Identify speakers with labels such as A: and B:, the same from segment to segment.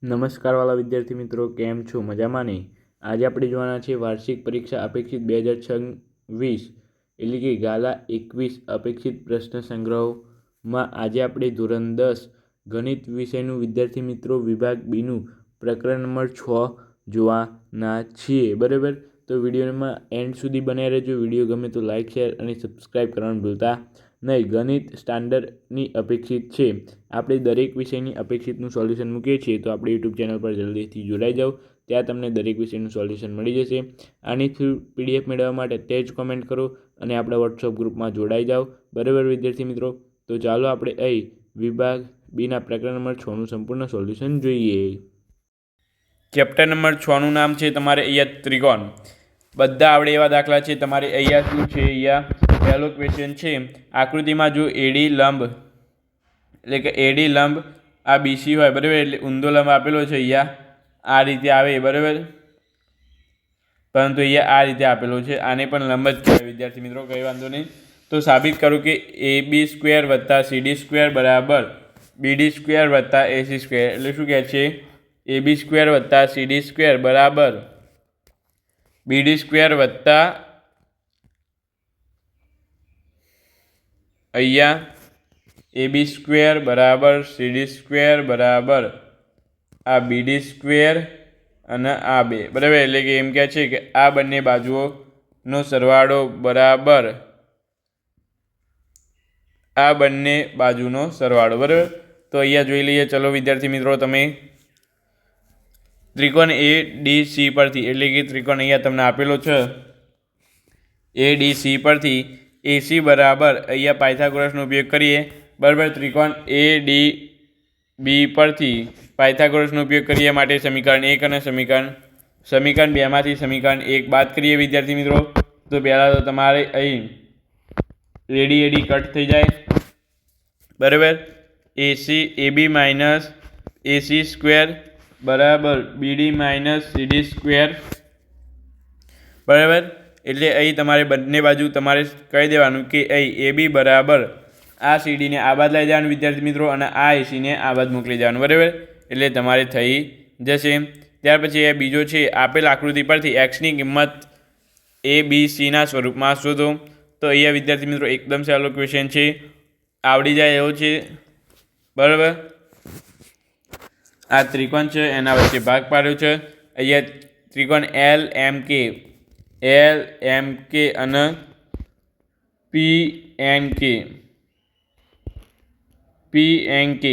A: નમસ્કાર વાલા વિદ્યાર્થી મિત્રો, કેમ છો? મજામાં નહીં? આજે આપણે જોવાના છે વાર્ષિક પરીક્ષા અપેક્ષિત 2026 એટલે કે ગાલા 21 અપેક્ષિત પ્રશ્ન સંગ્રહોમાં આજે આપણે ધોરણ 10 ગણિત વિષયનું વિદ્યાર્થી મિત્રો વિભાગ બીનું પ્રકરણ નંબર 6 જોવાના છીએ. બરાબર, તો વિડીયોમાં એન્ડ સુધી બનાવી રહેજો. વિડીયો ગમે તો લાઇક, શેર અને સબસ્ક્રાઈબ કરવાનું ભૂલતા નહીં. ગણિત સ્ટાન્ડર્ડની અપેક્ષિત છે. આપણે દરેક વિષયની અપેક્ષિતનું સોલ્યુશન મૂકીએ છીએ, તો આપણે યુટ્યુબ ચેનલ પર જલ્દીથી જોડાઈ જાઓ. ત્યાં તમને દરેક વિષયનું સોલ્યુશન મળી જશે. આની થ્રુ PDF મેળવવા માટે તે જ કોમેન્ટ કરો અને આપણા વોટ્સઅપ ગ્રુપમાં જોડાઈ જાઓ. બરાબર વિદ્યાર્થી મિત્રો, તો ચાલો આપણે અહીં વિભાગ બીના પ્રકરણ નંબર 6નું સંપૂર્ણ સોલ્યુશન જોઈએ. ચેપ્ટર નંબર 6નું નામ છે તમારે અહીંયા ત્રિકોણ. બધા આવડે એવા દાખલા છે. તમારે અહીંયા શું છે? અહીંયા પહેલો ક્વેશ્ચન છે, આકૃતિમાં જો એડી લંબ એટલે કે એડી લંબ આ BC હોય, બરાબર, એટલે ઊંધો લંબ આપેલો છે અહીંયા આ રીતે આવે, બરાબર, પરંતુ અહીંયા આ રીતે આપેલો છે. આને પણ લંબ જ કહેવાય વિદ્યાર્થી મિત્રો, કંઈ વાંધો નહીં. તો સાબિત કરું કે AB² + CD² બરાબર BD² + AC². એટલે શું કહે છે? AB² + CD² બરાબર BD² અહીંયા AB² બરાબર CD² બરાબર આ BD² અને આ બે, બરાબર. એટલે કે એમ કહે છે કે આ બંને બાજુઓનો સરવાળો બરાબર આ બંને બાજુનો સરવાળો, બરાબર. તો અહીંયા જોઈ લઈએ. ચલો વિદ્યાર્થી મિત્રો, તમે ત્રિકોણ ADC પરથી, એટલે કે ત્રિકોણ અહીંયા તમને આપેલો છે ADC પરથી AC બરાબર અહીંયા પાયથાગોરસનો ઉપયોગ કરીએ, બરાબર. ત્રિકોણ ADB પરથી પાયથાગોરસનો ઉપયોગ કરીએ માટે સમીકરણ 1 અને સમીકરણ 2 માંથી સમીકરણ 1 બાદ કરીએ વિદ્યાર્થી મિત્રો. તો પહેલાં તો તમારે અહીં AD કટ થઈ જાય, બરાબર. AB - AC² બરાબર BD - CD², બરાબર. એટલે અહીં તમારે બંને બાજુ તમારે કહી દેવાનું કે અહીં AB બરાબર આ CDને આ બાદ લઈ જવાનું વિદ્યાર્થી મિત્રો, અને આ ACને આ બાદ મોકલી જવાનું, બરાબર. એટલે તમારે થઈ જશે. ત્યાર પછી એ બીજો છે, આપેલ આકૃતિ પરથી Xની કિંમત ABCના સ્વરૂપમાં શોધો. તો અહીંયા વિદ્યાર્થી મિત્રો એકદમ સહેલો ક્વેશ્ચન છે, આવડી જાય એવો છે, બરાબર. આ ત્રિકોણ છે, એના વચ્ચે ભાગ પાડ્યો છે. અહીંયા ત્રિકોણ LMK અને PNK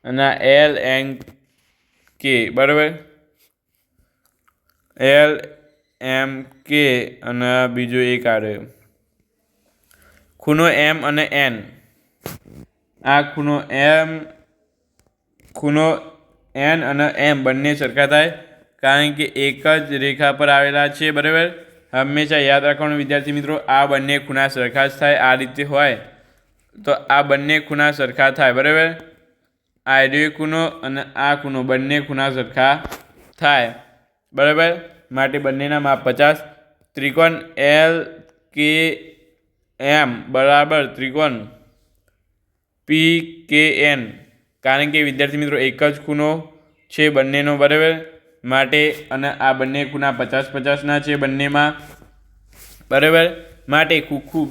A: અને LNK, બરાબર. LMK અને બીજો એક આવ્યો ખૂણો M અને N. આ ખૂણો N અને M બંને સરખા થાય, કારણ કે એક જ રેખા પર આવેલા છે, બરાબર. હંમેશા યાદ રાખવાનું વિદ્યાર્થી મિત્રો, આ બંને ખૂણા સરખા જ થાય. આ રીતે હોય તો આ બંને ખૂણા સરખા થાય, બરાબર. આ ખૂણો અને આ ખૂણો બંને ખૂણા સરખા થાય, બરાબર. માટે બંનેના માપ 50. ત્રિકોણ LKM બરાબર ત્રિકોણ PKN, કારણ કે વિદ્યાર્થી મિત્રો એક જ ખૂણો છે બંનેનો, બરાબર. માટે અને આ બંને ખૂણા 50-50ના છે બંનેમાં, બરાબર. માટે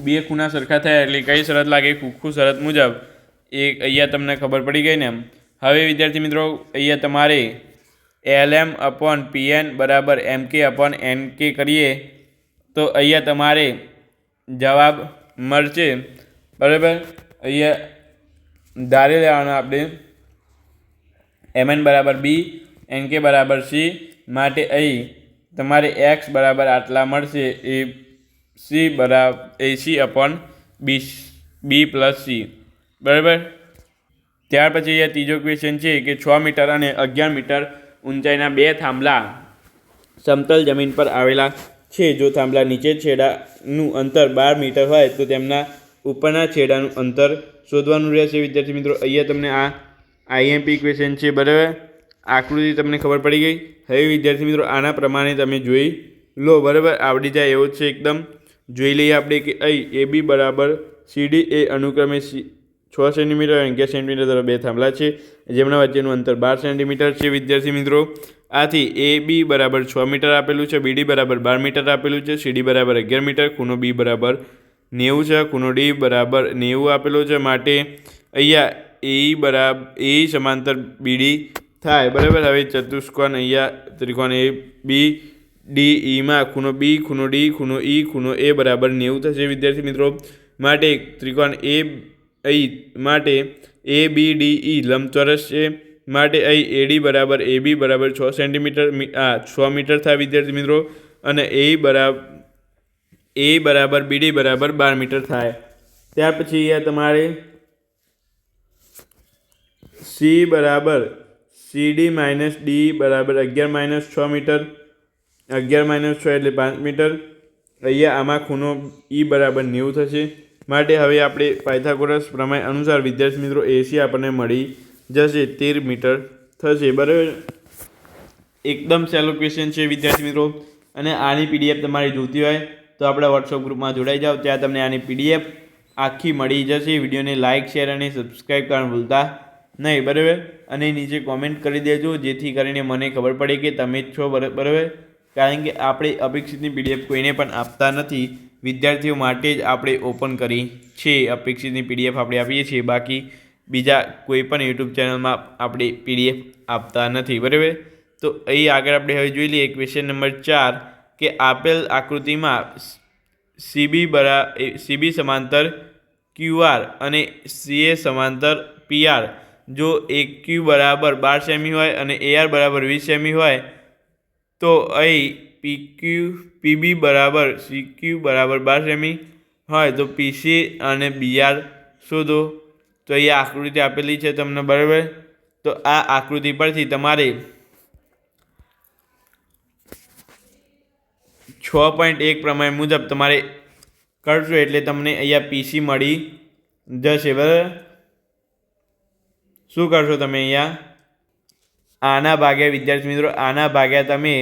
A: બે ખૂણા સરખા થયા એટલે કઈ શરત લાગે? ખુખ્ખું શરત મુજબ. એક અહીંયા તમને ખબર પડી ગઈ ને એમ. હવે વિદ્યાર્થી મિત્રો અહીંયા તમારે LM/PN બરાબર MK/NK કરીએ તો અહીંયા તમારે જવાબ મળશે, બરાબર. અહીંયા ધારી લેવાનું આપણે MN બરાબર B, NK બરાબર C. માટે અહીં તમારે X બરાબર આટલા મળશે, AC/B + C, બરાબર. ત્યાર પછી અહીંયા ત્રીજો ક્વેશ્ચન છે કે 6 મીટર અને 11 મીટર ઊંચાઈના બે થાંભલા સમતલ જમીન પર આવેલા છે. જો થાંભલા નીચે છેડાનું અંતર 12 મીટર હોય તો તેમના ઉપરના છેડાનું અંતર શોધવાનું રહેશે વિદ્યાર્થી મિત્રો. અહીંયા તમને આ IMP ક્વેશ્ચન છે, બરાબર. આકૃતિ તમને ખબર પડી ગઈ. હવે વિદ્યાર્થી મિત્રો આના પ્રમાણે તમે જોઈ લો, બરાબર. આવડી જાય એવો છે એકદમ. જોઈ લઈએ આપણે કે અહીં AB બરાબર CD એ અનુક્રમે 6 સેન્ટીમીટર અને 11 સેન્ટીમીટર તરફ બે થાંભલા છે જેમના વચ્ચેનું અંતર 12 સેન્ટીમીટર છે વિદ્યાર્થી મિત્રો. આથી એ બી બરાબર 6 મીટર આપેલું છે, બીડી બરાબર 12 મીટર આપેલું છે, સીડી બરાબર 11 મીટર, ખૂણો બી બરાબર 90 છે, ખૂણો ડી બરાબર 90 આપેલો છે. માટે અહીંયા એ સમાંતર બીડી થાય બરાબર. હવે ચતુષ્કોણ અહીંયા ત્રિકોણ એ બી ડી ઈમાં ખૂણો બી, ખૂણો ડી, ખૂણો ઈ, ખૂણો એ બરાબર 90 થશે વિદ્યાર્થી મિત્રો. માટે ત્રિકોણ માટે એ બી ડી ઈ લંબચોરસ છે. માટે અહીં એડી બરાબર એ બી બરાબર 6 સેન્ટીમીટર 6 મીટર થાય વિદ્યાર્થી મિત્રો. અને એ બરાબર બીડી બરાબર 12 મીટર થાય. ત્યાર પછી અહીંયા તમારે સી બરાબર સીડી માઇનસ ડી બરાબર 11 - 6 મીટર, 11 - 6 એટલે 5 મીટર. અહીંયા આમાં ખૂણો ઈ બરાબર 90 થશે. માટે હવે આપણે પાયથાગોરસ પ્રમેય અનુસાર વિદ્યાર્થી મિત્રો એસી આપણને મળી જશે 13 મીટર થશે બરાબર. એકદમ સહેલો ક્વેશ્ચન છે વિદ્યાર્થી મિત્રો. અને આની પીડીએફ તમારે જોતી હોય તો આપણા વોટ્સઅપ ગ્રુપમાં જોડાઈ જાઓ, ત્યાં તમને આની પીડીએફ આખી મળી જશે. વિડીયોને લાઇક, શેર અને સબસ્ક્રાઈબ કરવાનું ભૂલતા નહીં બરાબર. અને નીચે કોમેન્ટ કરી દેજો જેથી કરીને મને ખબર પડે કે તમે જ છો બરાબર. કારણ કે આપણે અપેક્ષિતની પીડીએફ કોઈને પણ આપતા નથી, વિદ્યાર્થીઓ માટે જ આપણે ઓપન કરી છે. અપેક્ષિતની પીડીએફ આપણે આપીએ છીએ, બાકી બીજા કોઈ પણ યુટ્યુબ ચેનલમાં આપણે પીડીએફ આપતા નથી બરાબર. તો અહીં આગળ આપણે હવે જોઈ લઈએ ક્વેશ્ચન નંબર 4 કે આપેલ આકૃતિમાં સીબી સમાંતર ક્યુઆર અને સીએ સમાંતર પીઆર. જો એક્યુ બરાબર 12 સેમી હોય અને એઆર બરાબર 20 સેમી હોય તો અહીં પીબી બરાબર સીક્યુ બરાબર 12 સેમી હોય તો પીસી અને બીઆર શોધો. તો અહીંયા આકૃતિ આપેલી છે તમને બરાબર. તો આ આકૃતિ પરથી તમારે 6.1 પ્રમેય મુજબ તમારે કરશો એટલે તમને અહીંયા પીસી મળી જશે બરાબર. શું કરશો તમે અહીંયા આના ભાગ્યા વિદ્યાર્થી મિત્રો, આના ભાગ્યા તમે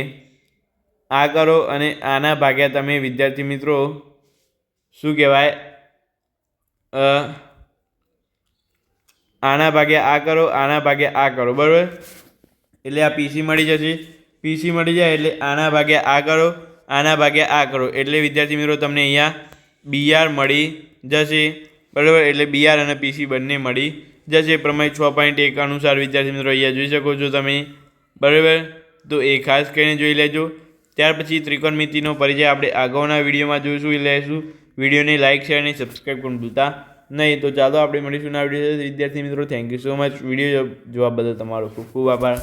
A: આ કરો અને આના ભાગ્યા તમે વિદ્યાર્થી મિત્રો શું કહેવાય આના ભાગ્યા આ કરો, આના ભાગ્યા આ કરો બરાબર. એટલે આ પીસી મળી જશે. પીસી મળી જાય એટલે આના ભાગ્યા આ કરો, આના ભાગ્યા આ કરો એટલે વિદ્યાર્થી મિત્રો તમને અહીંયા બીઆર મળી જશે બરાબર. એટલે બીઆર અને પીસી બંને મળી જશે પ્રમેય 6.1 અનુસાર વિદ્યાર્થી મિત્રો અહીંયા જોઈ શકો છો તમે બરાબર. તો એ ખાસ કરીને જોઈ લેજો. ત્યાર પછી ત્રિકોણમિતિનો પરિચય આપણે અગાઉના વિડીયોમાં જોઈશું લેશું. વિડીયોને લાઇક, શેર અને સબસ્ક્રાઈબ કરવાનું ભૂલતા નહીં. તો ચાલો આપણે મળીશું આ વિડીયો વિદ્યાર્થી મિત્રો. Thank you so much. Video જોવા બદલ તમારો ખૂબ ખૂબ આભાર.